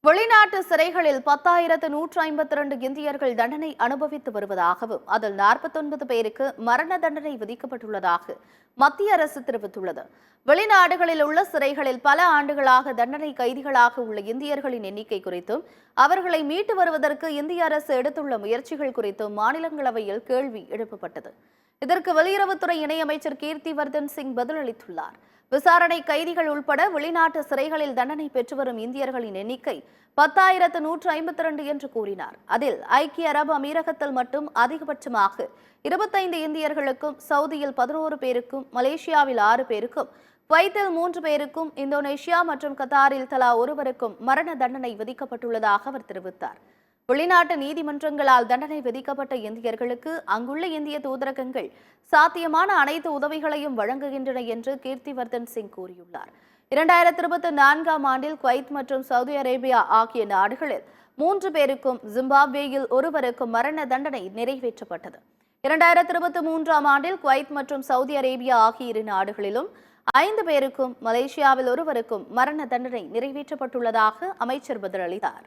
வெளிநாட்டு சிறைகளில் 10,152 இந்தியர்கள் தண்டனை அனுபவித்து வருவதாகவும் அதில் 49 பேருக்கு மரண தண்டனை விதிக்கப்பட்டுள்ளதாக மத்திய அரசு தெரிவித்துள்ளது. வெளிநாடுகளில் உள்ள சிறைகளில் பல ஆண்டுகளாக தண்டனை கைதிகளாக உள்ள இந்தியர்களின் எண்ணிக்கை குறித்தும் அவர்களை மீட்டு வருவதற்கு இந்திய அரசு எடுத்துள்ள முயற்சிகள் குறித்தும் மாநிலங்களவையில் கேள்வி எழுப்பப்பட்டது. இதற்கு வெளியுறவுத்துறை இணையமைச்சர் கீர்த்திவர்தன் சிங் பதிலளித்துள்ளார். விசாரணை கைதிகள் உள்பட வெளிநாட்டு சிறைகளில் தண்டனை பெற்று வரும் இந்தியர்களின் எண்ணிக்கை 10,152 என்று கூறினார். அதில் ஐக்கிய அரபு அமீரகத்தில் மட்டும் அதிகபட்சமாக 25 இந்தியர்களுக்கும், சவுதியில் 11 பேருக்கும், மலேசியாவில் 6 பேருக்கும், குவைத்தில் 3 பேருக்கும், இந்தோனேஷியா மற்றும் கத்தாரில் தலா ஒருவருக்கும் மரண தண்டனை விதிக்கப்பட்டுள்ளதாக அவர் தெரிவித்தார். வெளிநாட்டு நீதிமன்றங்களால் தண்டனை விதிக்கப்பட்ட இந்தியர்களுக்கு அங்குள்ள இந்திய தூதரகங்கள் சாத்தியமான அனைத்து உதவிகளையும் வழங்குகின்றன என்று கீர்த்திவர்தன் சிங் கூறியுள்ளார். 2024ஆம் ஆண்டில் குவைத் மற்றும் சவுதி அரேபியா ஆகிய நாடுகளில் 3 பேருக்கும், ஜிம்பாப்வேயில் ஒருவருக்கும் மரண தண்டனை நிறைவேற்றப்பட்டது. 2023ஆம் ஆண்டில் குவைத் மற்றும் சவுதி அரேபியா ஆகிய இரு நாடுகளிலும் 5 பேருக்கும், மலேசியாவில் ஒருவருக்கும் மரண தண்டனை நிறைவேற்றப்பட்டுள்ளதாக அமைச்சர் பதிலளித்தார்.